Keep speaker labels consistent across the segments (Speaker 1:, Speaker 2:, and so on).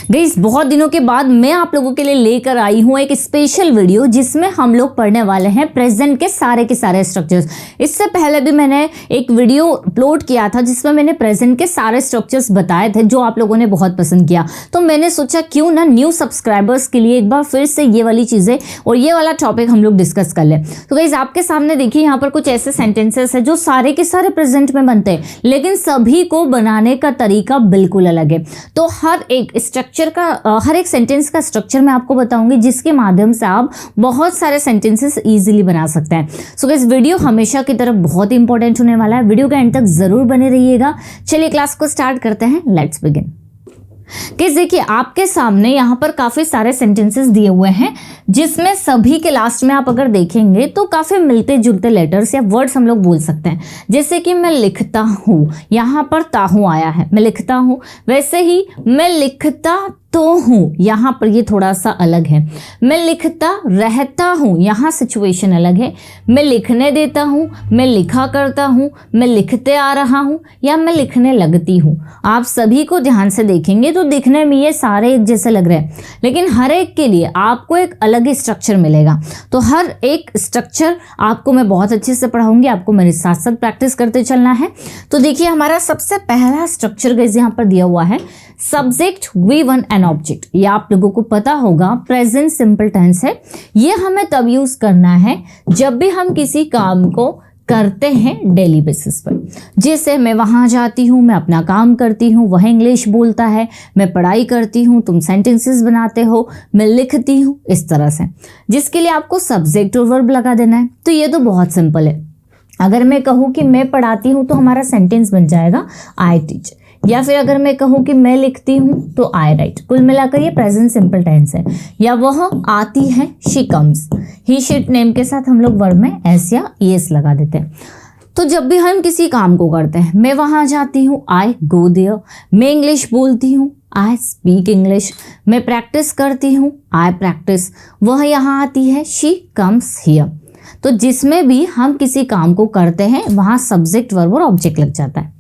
Speaker 1: Guys बहुत दिनों के बाद मैं आप लोगों के लिए लेकर आई हूँ एक स्पेशल वीडियो जिसमें हम लोग पढ़ने वाले हैं प्रेजेंट के सारे स्ट्रक्चर्स। इससे पहले भी मैंने एक वीडियो अपलोड किया था जिसमें मैंने प्रेजेंट के सारे स्ट्रक्चर्स बताए थे जो आप लोगों ने बहुत पसंद किया। तो मैंने सोचा क्यों ना न्यू सब्सक्राइबर्स के लिए एक बार फिर से ये वाली चीज़ें और ये वाला टॉपिक हम लोग डिस्कस कर लें। तो गाइस आपके सामने देखिए यहाँ पर कुछ ऐसे सेंटेंसेस है जो सारे के सारे प्रेजेंट में बनते हैं, लेकिन सभी को बनाने का तरीका बिल्कुल अलग है। तो हर एक स्ट्रक्चर का हर एक सेंटेंस का स्ट्रक्चर मैं आपको बताऊंगी जिसके माध्यम से आप बहुत सारे सेंटेंसेस इजीली बना सकते हैं। सो गाइस वीडियो हमेशा की तरह बहुत ही इंपॉर्टेंट होने वाला है, वीडियो के एंड तक जरूर बने रहिएगा। चलिए क्लास को स्टार्ट करते हैं, लेट्स बिगिन। गाइस देखिए आपके सामने यहाँ पर काफी सारे सेंटेंसेस दिए हुए हैं जिसमें सभी के लास्ट में आप अगर देखेंगे तो काफी मिलते जुलते लेटर्स या वर्ड्स हम लोग बोल सकते हैं। जैसे कि मैं लिखता हूँ, यहाँ पर ताहू आया है, मैं लिखता हूँ। वैसे ही मैं लिखता तो हूँ, यहाँ पर ये थोड़ा सा अलग है। मैं लिखता रहता हूँ, यहाँ सिचुएशन अलग है। मैं लिखने देता हूँ, मैं लिखा करता हूँ, मैं लिखते आ रहा हूँ या मैं लिखने लगती हूँ। आप सभी को ध्यान से देखेंगे तो दिखने में ये सारे एक जैसे लग रहे हैं, लेकिन हर एक के लिए आपको एक अलग ही स्ट्रक्चर मिलेगा। तो हर एक स्ट्रक्चर आपको मैं बहुत अच्छे से पढ़ाऊंगी, आपको मेरे साथ साथ प्रैक्टिस करते चलना है। तो देखिए हमारा सबसे पहला स्ट्रक्चर गाइस यहाँ पर दिया हुआ है सब्जेक्ट V1 एंड ऑब्जेक्ट। ये आप लोगों को पता होगा प्रेजेंट सिंपल टेंस है। ये हमें तब यूज करना है जब भी हम किसी काम को करते हैं डेली बेसिस पर। जैसे मैं वहाँ जाती हूँ, मैं अपना काम करती हूँ, वह इंग्लिश बोलता है, मैं पढ़ाई करती हूँ, तुम सेंटेंसेस बनाते हो, मैं लिखती हूँ, इस तरह से, जिसके लिए आपको सब्जेक्ट और वर्ब लगा देना है। तो ये तो बहुत सिंपल है। अगर मैं कहूँ कि मैं पढ़ाती हूँ तो हमारा सेंटेंस बन जाएगा आई टीच, या फिर अगर मैं कहूँ कि मैं लिखती हूँ तो आई राइट। कुल मिलाकर ये प्रेजेंट सिंपल टेंस है। या वह आती है she comes, he shit name के साथ हम लोग वर्ब में एस या ईएस लगा देते हैं। तो जब भी हम किसी काम को करते हैं, मैं वहाँ जाती हूँ आई गो देयर, मैं इंग्लिश बोलती हूँ आई स्पीक इंग्लिश, मैं प्रैक्टिस करती हूँ आई प्रैक्टिस, वह यहाँ आती है शी कम्स हियर। तो जिसमें भी हम किसी काम को करते हैं वहाँ सब्जेक्ट वर्ब और ऑब्जेक्ट लग जाता है।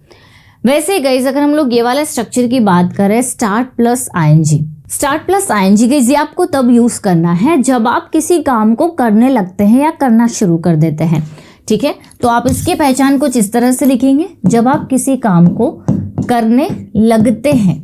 Speaker 1: वैसे ही गाइज अगर हम लोग ये वाला स्ट्रक्चर की बात करें start plus I N G, start plus I N G guys ये आपको तब यूज करना है जब आप किसी काम को करने लगते हैं या करना शुरू कर देते हैं। ठीक है, तो आप इसकी पहचान कुछ इस तरह से लिखेंगे, जब आप किसी काम को करने लगते हैं,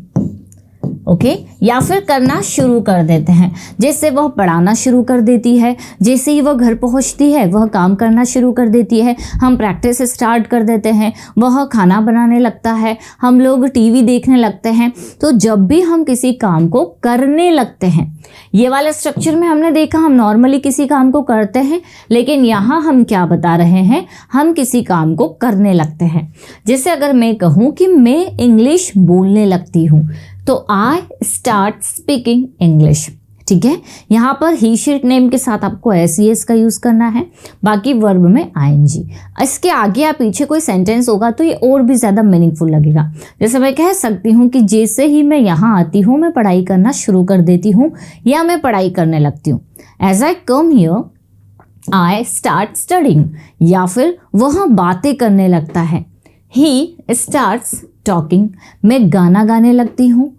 Speaker 1: ओके, या फिर करना शुरू कर देते हैं। जैसे वह पढ़ाना शुरू कर देती है, जैसे ही वह घर पहुंचती है वह काम करना शुरू कर देती है, हम प्रैक्टिस स्टार्ट कर देते हैं, वह खाना बनाने लगता है, हम लोग टीवी देखने लगते हैं। तो जब भी हम किसी काम को करने लगते हैं, ये वाले स्ट्रक्चर में हमने देखा हम नॉर्मली किसी काम को करते हैं, लेकिन यहाँ हम क्या बता रहे हैं, हम किसी काम को करने लगते हैं। जैसे अगर मैं कहूँ कि मैं इंग्लिश बोलने लगती हूँ तो आई स्टार्ट स्पीकिंग इंग्लिश। ठीक है, यहाँ पर ही शिट नेम के साथ आपको एस का यूज करना है, बाकी वर्ब में आईएनजी। इसके आगे या पीछे कोई सेंटेंस होगा तो ये और भी ज़्यादा मीनिंगफुल लगेगा। जैसे मैं कह सकती हूँ कि जैसे ही मैं यहाँ आती हूँ मैं पढ़ाई करना शुरू कर देती हूँ या मैं पढ़ाई करने लगती हूँ। As I come here I start studying, या फिर वह बातें करने लगता है, ही स्टार्ट्स टॉकिंग, मैं गाना गाने लगती हूँ,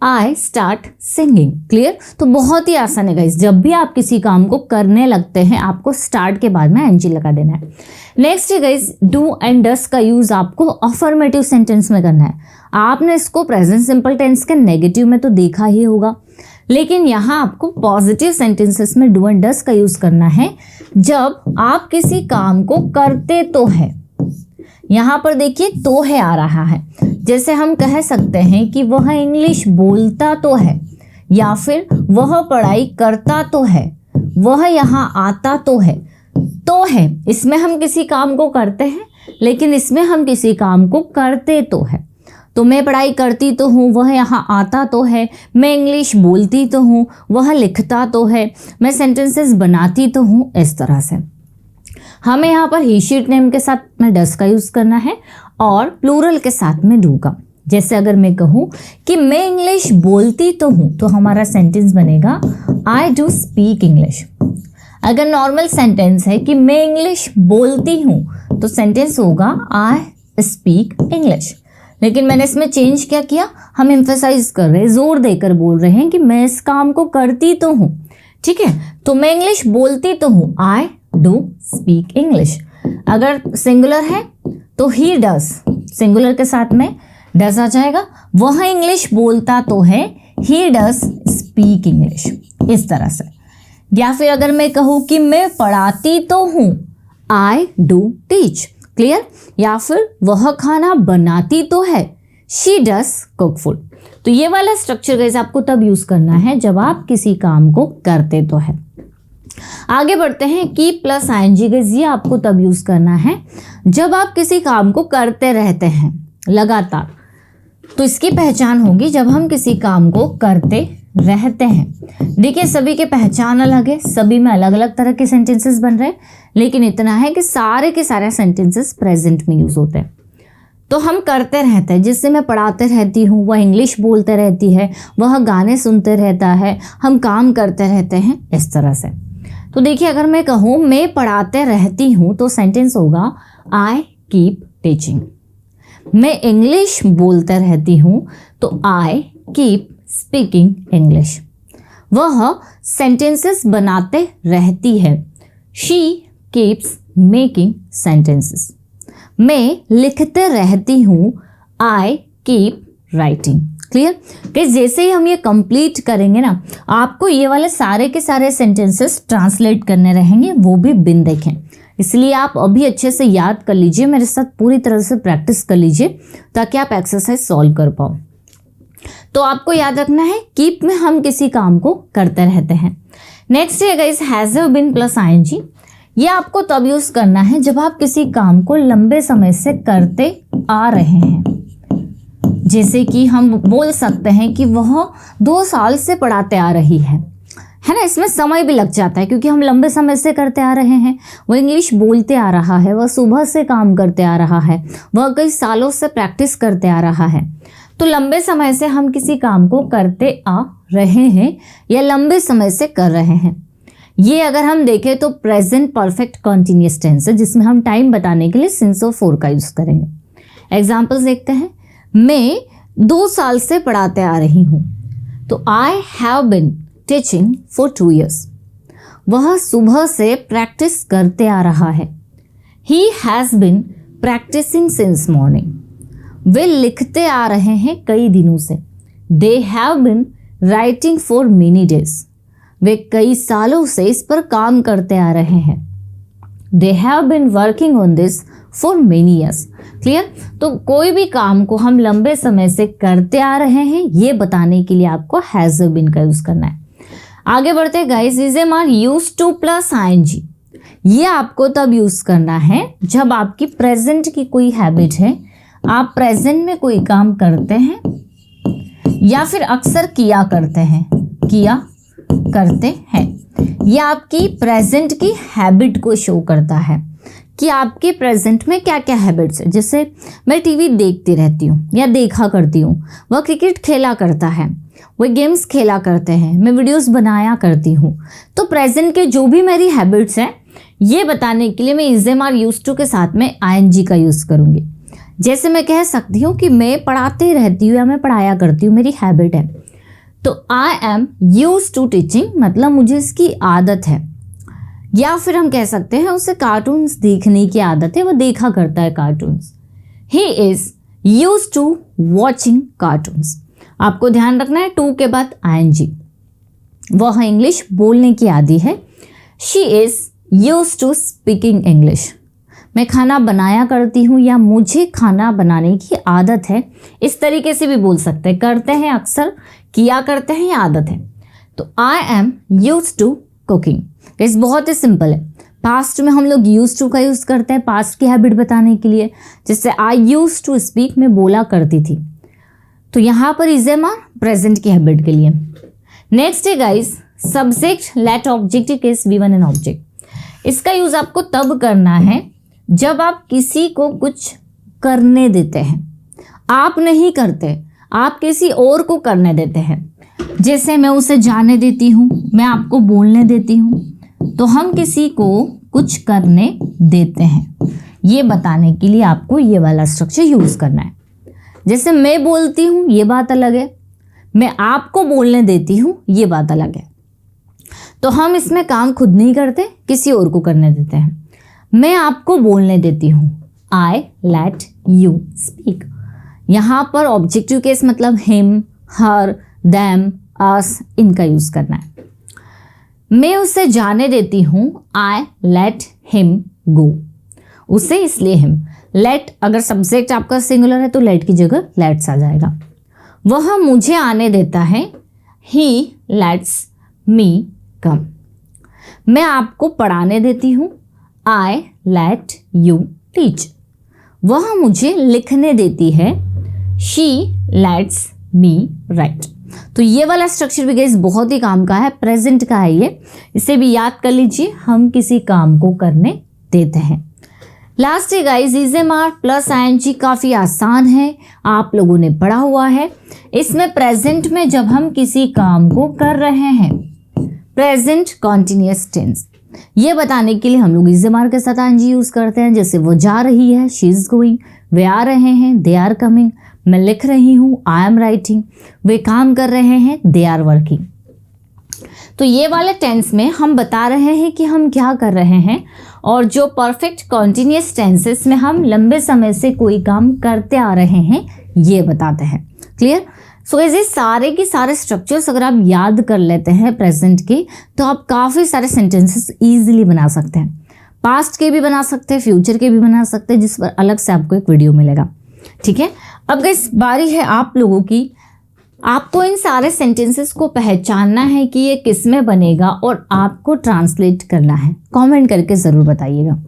Speaker 1: आई स्टार्ट सिंगिंग। क्लियर? तो बहुत ही आसान है गाइस, जब भी आप किसी काम को करने लगते हैं आपको स्टार्ट के बाद में एनजी लगा देना है। नेक्स्ट है गाइस डू एंड डस का यूज आपको अफर्मेटिव सेंटेंस में करना है। आपने इसको प्रेजेंट सिंपल टेंस के नेगेटिव में तो देखा ही होगा, लेकिन यहाँ आपको पॉजिटिव सेंटेंसेस में डू एंड डस का यूज करना है जब आप किसी काम को करते तो है। यहाँ पर देखिए तो है आ रहा है, जैसे हम कह सकते हैं कि वह इंग्लिश बोलता तो है, या फिर वह पढ़ाई करता तो है, वह यहाँ आता तो है। तो है इसमें हम किसी काम को करते हैं, लेकिन इसमें हम किसी काम को करते तो है। तो मैं पढ़ाई करती तो हूँ, वह यहाँ आता तो है, मैं इंग्लिश बोलती तो हूँ, वह लिखता तो है, मैं सेंटेंसेस बनाती तो हूँ, इस तरह से। हमें यहाँ पर ही शिट नेम के साथ में डस का यूज करना है और प्लूरल के साथ में डू का। जैसे अगर मैं कहूँ कि मैं इंग्लिश बोलती तो हूँ तो हमारा सेंटेंस बनेगा आई डू स्पीक इंग्लिश। अगर नॉर्मल सेंटेंस है कि मैं इंग्लिश बोलती हूँ तो सेंटेंस होगा आई स्पीक इंग्लिश। लेकिन मैंने इसमें चेंज क्या किया, हम एम्फेसाइज कर रहे हैं, जोर देकर बोल रहे हैं कि मैं इस काम को करती तो हूँ, ठीक है। तो मैं इंग्लिश बोलती तो हूँ, आई डू स्पीक इंग्लिश। अगर सिंगुलर है तो ही डज, सिंगुलर के साथ में डज आ जाएगा। वह इंग्लिश बोलता तो है, ही डज स्पीक इंग्लिश, इस तरह से। या फिर अगर मैं कहूँ कि मैं पढ़ाती तो हूँ, आई डू टीच, क्लियर। या फिर वह खाना बनाती तो है, शी डज कुक फूड। तो ये वाला स्ट्रक्चर गाइस आपको तब यूज करना है जब आप किसी काम को करते तो है। आगे बढ़ते हैं, कीप प्लस आईएनजी गाइस, ये आपको तब यूज करना है जब आप किसी काम को करते रहते हैं लगातार। तो इसकी पहचान होगी जब हम किसी काम को करते रहते हैं। देखिए सभी के पहचान अलग है, सभी में अलग अलग तरह के सेंटेंसेस बन रहे हैं, लेकिन इतना है कि सारे के सारे सेंटेंसेस प्रेजेंट में यूज होते हैं। तो हम करते रहते हैं, जिससे मैं पढ़ाते रहती हूँ, वह इंग्लिश बोलते रहती है, वह गाने सुनते रहता है, हम काम करते रहते हैं, इस तरह से। तो देखिए अगर मैं कहूँ मैं पढ़ाते रहती हूँ तो सेंटेंस होगा आई कीप टीचिंग। मैं इंग्लिश बोलते रहती हूँ तो आई कीप स्पीकिंग इंग्लिश। वह सेंटेंसेस बनाते रहती है, शी कीप्स मेकिंग सेंटेंसेस। मैं लिखते रहती हूँ, आई कीप राइटिंग। क्लियर कि जैसे ही हम ये कंप्लीट करेंगे ना, आपको ये वाले सारे के सारे सेंटेंसेस ट्रांसलेट करने रहेंगे, वो भी बिन देखें। इसलिए आप अभी अच्छे से याद कर लीजिए, मेरे साथ पूरी तरह से प्रैक्टिस कर लीजिए ताकि आप एक्सरसाइज सॉल्व कर पाओ। तो आपको याद रखना है कीप में हम किसी काम को करते रहते हैं। नेक्स्ट है guys has have been plus I N G. ये आपको तब यूज करना है जब आप किसी काम को लंबे समय से करते आ रहे हैं। जैसे कि हम बोल सकते हैं कि वह 2 साल से पढ़ाते आ रही है ना। इसमें समय भी लग जाता है क्योंकि हम लंबे समय से करते आ रहे हैं। वह इंग्लिश बोलते आ रहा है, वह सुबह से काम करते आ रहा है, वह कई सालों से प्रैक्टिस करते आ रहा है। तो लंबे समय से हम किसी काम को करते आ रहे हैं या लंबे समय से कर रहे हैं। ये अगर हम देखें तो प्रेजेंट परफेक्ट कंटिन्यूअस टेंस है, जिसमें हम टाइम बताने के लिए सिंस और फॉर का यूज करेंगे। एग्जाम्पल्स देखते हैं। मैं 2 साल से पढ़ाते आ रही हूँ, तो I have been teaching for 2 years। वह सुबह से प्रैक्टिस करते आ रहा है, he has been practising since morning. वे लिखते आ रहे हैं कई दिनों से, they have been writing for many days. वे कई सालों से इस पर काम करते आ रहे हैं, दे have been working on this for many years. Clear. तो कोई भी काम को हम लंबे समय से करते आ रहे हैं, ये बताने के लिए आपको हैज़ बीन का यूज करना है। आगे बढ़ते हैं guys, is am are use to plus I N G. ये आपको तब यूज करना है जब आपकी प्रेजेंट की कोई हैबिट है, आप प्रेजेंट में कोई काम करते हैं या फिर अक्सर किया करते हैं, ये आपकी प्रेजेंट की हैबिट को शो करता है कि आपके प्रेजेंट में क्या क्या हैबिट्स है। जैसे मैं टीवी देखती रहती हूँ या देखा करती हूँ, वह क्रिकेट खेला करता है, वह गेम्स खेला करते हैं, मैं वीडियोस बनाया करती हूँ। तो प्रेजेंट के जो भी मेरी हैबिट्स हैं, ये बताने के लिए मैं is am are use to के साथ में आईएनजी का यूज़ करूँगी। जैसे मैं कह सकती हूँ कि मैं पढ़ाते रहती हूँ या मैं पढ़ाया करती हूँ, मेरी हैबिट है। तो I am use to teaching, मतलब मुझे इसकी आदत है। या फिर हम कह सकते हैं उसे कार्टून्स देखने की आदत है, वो देखा करता है cartoons. He is use to watching cartoons. आपको ध्यान रखना है टू के बाद आईएनजी। वह इंग्लिश बोलने की आदी है, she is use to speaking English. मैं खाना बनाया करती हूँ या मुझे खाना बनाने की आदत है, इस तरीके से भी बोल सकते हैं। करते हैं अक्सर, किया करते हैं या आदत है। तो I am use to cooking. इस बहुत ही सिंपल है। पास्ट में हम लोग यूज टू का यूज़ करते हैं पास्ट की हैबिट बताने के लिए, जैसे आई यूज टू स्पीक, में बोला करती थी। तो यहाँ पर इज एम आर प्रेजेंट की हैबिट के लिए। नेक्स्ट है guys subject let objective case V1 an object. इसका यूज़ आपको तब करना है जब आप किसी को कुछ करने देते हैं, आप नहीं करते, आप किसी और को करने देते हैं। जैसे मैं उसे जाने देती हूँ, मैं आपको बोलने देती हूँ, तो हम किसी को कुछ करने देते हैं। ये बताने के लिए आपको ये वाला स्ट्रक्चर यूज करना है। जैसे मैं बोलती हूँ ये बात अलग है, मैं आपको बोलने देती हूँ ये बात अलग है। तो हम इसमें काम खुद नहीं करते, किसी और को करने देते हैं। मैं आपको बोलने देती हूँ, आई लेट यू स्पीक। यहाँ पर ऑब्जेक्टिव केस मतलब हिम, हर, देम, अस, इनका यूज करना है। मैं उसे जाने देती हूँ, आई लेट हिम गो। उसे इसलिए हिम, लेट अगर सब्जेक्ट आपका सिंगुलर है तो लेट की जगह लेट्स आ जाएगा। वह मुझे आने देता है, ही लेट्स मी कम। मैं आपको पढ़ाने देती हूँ, आई लेट यू टीच। वह मुझे लिखने देती है, शी लेट्स मी राइट। तो ये वाला स्ट्रक्चर भी गाइस बहुत ही काम का है, प्रेजेंट का है ये, इसे भी याद कर लीजिए। हम किसी काम को करने देते हैं। लास्ट है गाइस इज़ेमार प्लस आईएनजी, काफ़ी आसान है, आप लोगों ने पढ़ा हुआ है। इसमें प्रेजेंट में जब हम किसी काम को कर रहे हैं, प्रेजेंट कॉन्टिन्यूअस टेंस, ये बताने के लिए हम लोग इज़ेमार के साथ आईएनजी यूज करते हैं। जैसे वो जा रही है, शी इज गोइंग, वे आ रहे हैं, दे आर कमिंग, मैं लिख रही हूँ, आई एम राइटिंग, वे काम कर रहे हैं, दे आर वर्किंग। तो ये वाले टेंस में हम बता रहे हैं कि हम क्या कर रहे हैं, और जो परफेक्ट कॉन्टिन्यूअस टेंसेस में हम लंबे समय से कोई काम करते आ रहे हैं, ये बताते हैं। क्लियर? सो ये सारे के सारे स्ट्रक्चर्स अगर आप याद कर लेते हैं प्रेजेंट के, तो आप काफ़ी सारे सेंटेंसेस ईजिली बना सकते हैं। पास्ट के भी बना सकते हैं, फ्यूचर के भी बना सकते हैं, जिस पर अलग से आपको एक वीडियो मिलेगा। ठीक है, अब गाइस बारी है आप लोगों की। आपको इन सारे सेंटेंसेस को पहचानना है कि ये किस में बनेगा और आपको ट्रांसलेट करना है। कमेंट करके ज़रूर बताइएगा।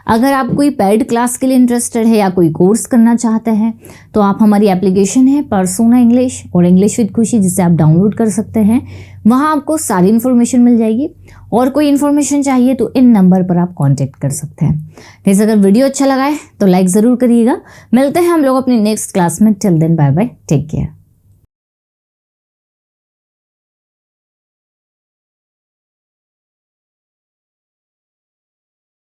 Speaker 1: अगर आप कोई पेड क्लास के लिए इंटरेस्टेड है या कोई कोर्स करना चाहते हैं, तो आप हमारी एप्लीकेशन है पर्सोना इंग्लिश और इंग्लिश विद खुशी, जिसे आप डाउनलोड कर सकते हैं। वहाँ आपको सारी इन्फॉर्मेशन मिल जाएगी, और कोई इन्फॉर्मेशन चाहिए तो इन नंबर पर आप कांटेक्ट कर सकते हैं। गाइस अगर वीडियो अच्छा लगा है तो लाइक ज़रूर करिएगा। मिलते हैं हम लोग अपनी नेक्स्ट क्लास में। Till then bye bye, take care.